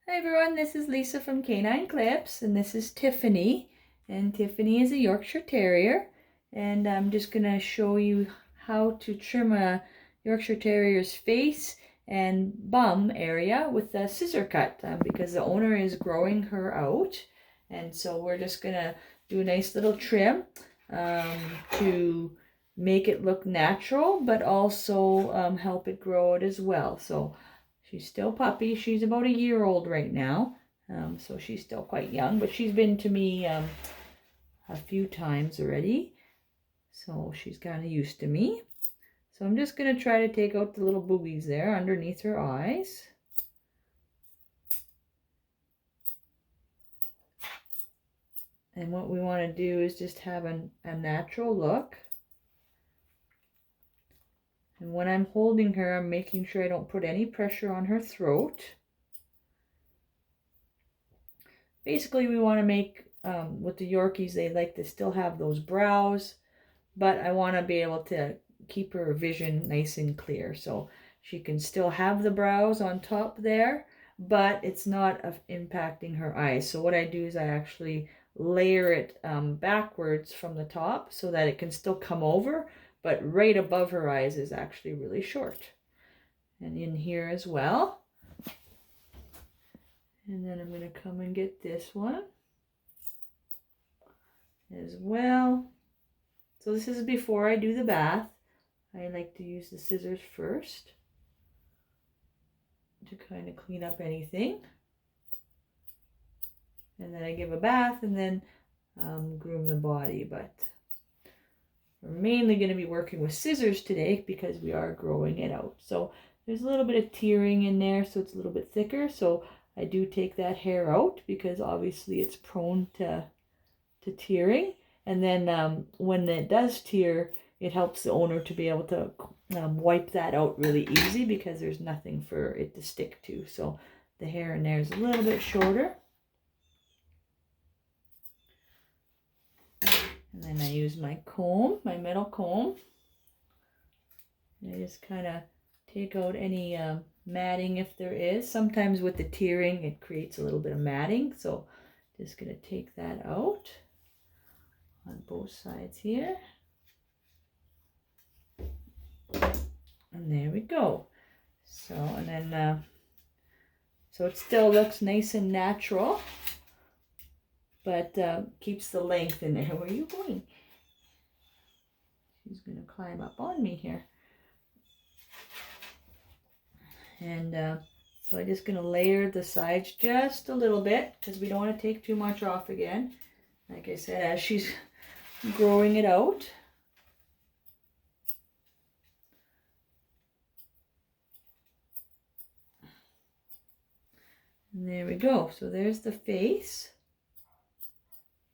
Hi everyone, this is Lisa from Canine Clips, and this is Tiffany. And Tiffany is a Yorkshire Terrier, and I'm just going to show you how to trim a Yorkshire Terrier's face and bum area with a scissor cut because the owner is growing her out. And so we're just going to do a nice little trim to make it look natural, but also help it grow it as well. So she's still puppy. She's about a year old right now. So she's still quite young, but she's been to me a few times already. So she's kind of used to me. So I'm just going to try to take out the little boobies there underneath her eyes. And what we want to do is just have a natural look. And when I'm holding her, I'm making sure I don't put any pressure on her throat. Basically, we want to make, with the Yorkies, they like to still have those brows, but I want to be able to keep her vision nice and clear. So she can still have the brows on top there, but it's not impacting her eyes. So what I do is I actually layer it backwards from the top so that it can still come over, but right above her eyes is actually really short. And in here as well. And then I'm going to come and get this one as well. So this is before I do the bath. I like to use the scissors first to kind of clean up anything. And then I give a bath and then groom the body. But we're mainly going to be working with scissors today because we are growing it out. So there's a little bit of tearing in there, so it's a little bit thicker. So I do take that hair out because obviously it's prone to tearing. And then when it does tear, it helps the owner to be able to wipe that out really easy because there's nothing for it to stick to. So the hair in there is a little bit shorter. And then I use my comb, my metal comb. And I just kind of take out any matting if there is. Sometimes with the tearing, it creates a little bit of matting. So just going to take that out on both sides here. And there we go. So, and then, so it still looks nice and natural, but keeps the length in there. Where are you going? She's going to climb up on me here. And so I'm just going to layer the sides just a little bit because we don't want to take too much off again. Like I said, as she's growing it out. And there we go. So there's the face.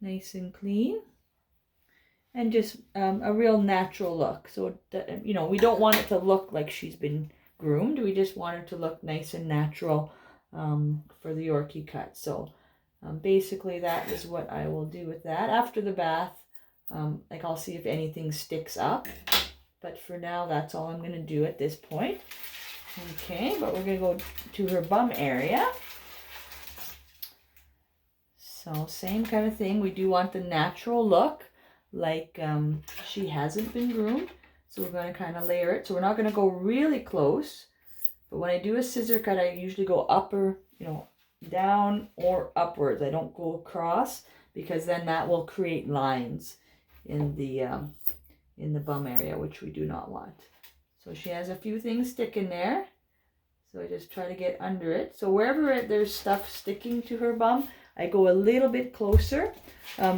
Nice and clean. And just a real natural look. So, you know, we don't want it to look like she's been groomed. We just want her to look nice and natural for the Yorkie cut. So basically that is what I will do with that. After the bath, like I'll see if anything sticks up. But for now, that's all I'm going to do at this point. Okay, but we're going to go to her bum area. So same kind of thing. We do want the natural look, like she hasn't been groomed. So we're going to kind of layer it. So we're not going to go really close. But when I do a scissor cut, I usually go upper, you know, down or upwards. I don't go across because then that will create lines in the bum area, which we do not want. So she has a few things sticking there. So I just try to get under it. So wherever there's stuff sticking to her bum, I go a little bit closer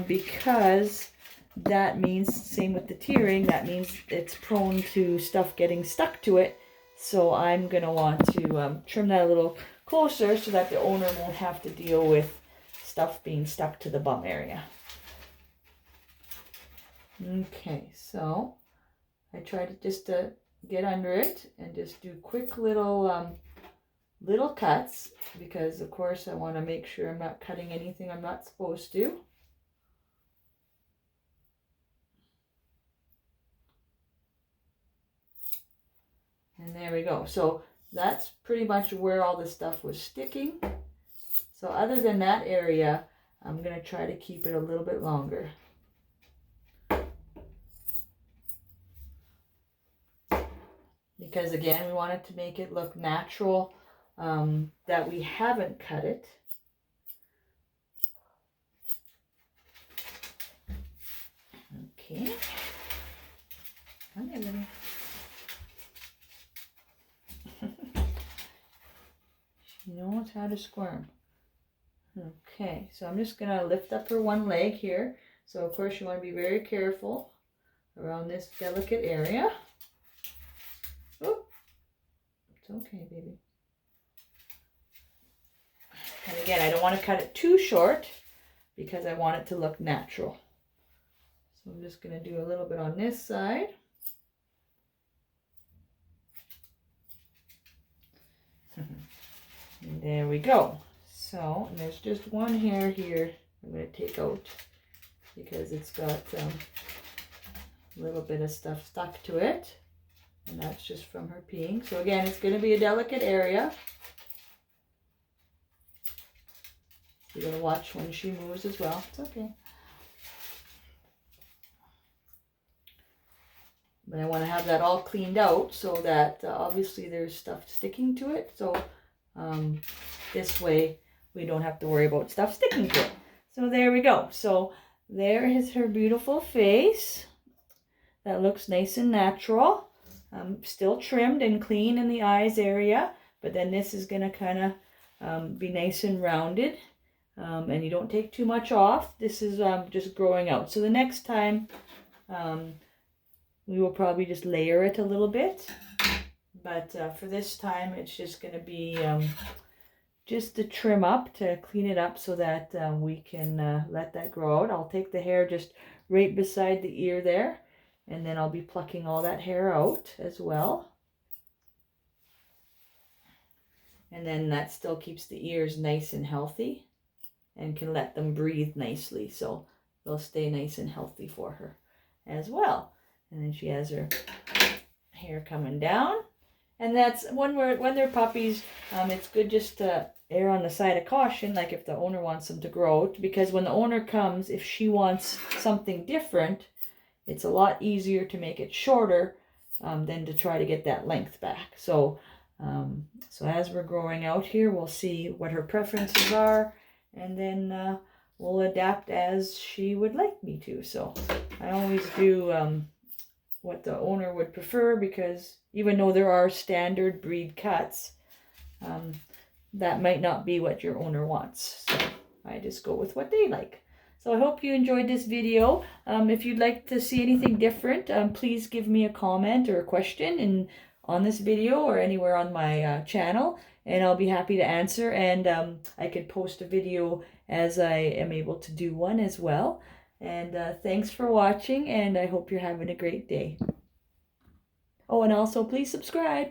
because that means, same with the tearing, that means it's prone to stuff getting stuck to it. So I'm going to want to trim that a little closer so that the owner won't have to deal with stuff being stuck to the bum area. Okay, so I try to just get under it and just do quick little little cuts because of course I want to make sure I'm not cutting anything I'm not supposed to. And there we go. So that's pretty much where all the stuff was sticking. So other than that area, I'm going to try to keep it a little bit longer. Because again, we wanted to make it look natural, that we haven't cut it. Okay. Come here, Lily. She knows how to squirm. Okay, so I'm just going to lift up her one leg here. So of course you want to be very careful around this delicate area. Oh, it's okay, baby. And again, I don't want to cut it too short because I want it to look natural. So I'm just going to do a little bit on this side. And there we go. So, and there's just one hair here I'm going to take out because it's got a little bit of stuff stuck to it. And that's just from her peeing. So again, it's going to be a delicate area. You're going to watch when she moves as well. It's okay. But I want to have that all cleaned out so that obviously there's stuff sticking to it. So this way we don't have to worry about stuff sticking to it. So there we go. So there is her beautiful face. That looks nice and natural. Still trimmed and clean in the eyes area. But then this is going to kind of be nice and rounded. And you don't take too much off. This is just growing out. So the next time we will probably just layer it a little bit. But for this time, it's just going to be just to trim up, to clean it up so that we can let that grow out. I'll take the hair just right beside the ear there. And then I'll be plucking all that hair out as well. And then that still keeps the ears nice and healthy and can let them breathe nicely. So they'll stay nice and healthy for her as well. And then she has her hair coming down. And that's when they're puppies, it's good just to err on the side of caution, like if the owner wants them to grow out, because when the owner comes, if she wants something different, it's a lot easier to make it shorter than to try to get that length back. So, so as we're growing out here, we'll see what her preferences are, and then we'll adapt as she would like me to. So I always do what the owner would prefer, because even though there are standard breed cuts, that might not be what your owner wants. So I just go with what they like. So I hope you enjoyed this video. If you'd like to see anything different, please give me a comment or a question on this video or anywhere on my channel, and I'll be happy to answer. And I could post a video as I am able to do one as well. And thanks for watching, and I hope you're having a great day. Oh, and also please subscribe.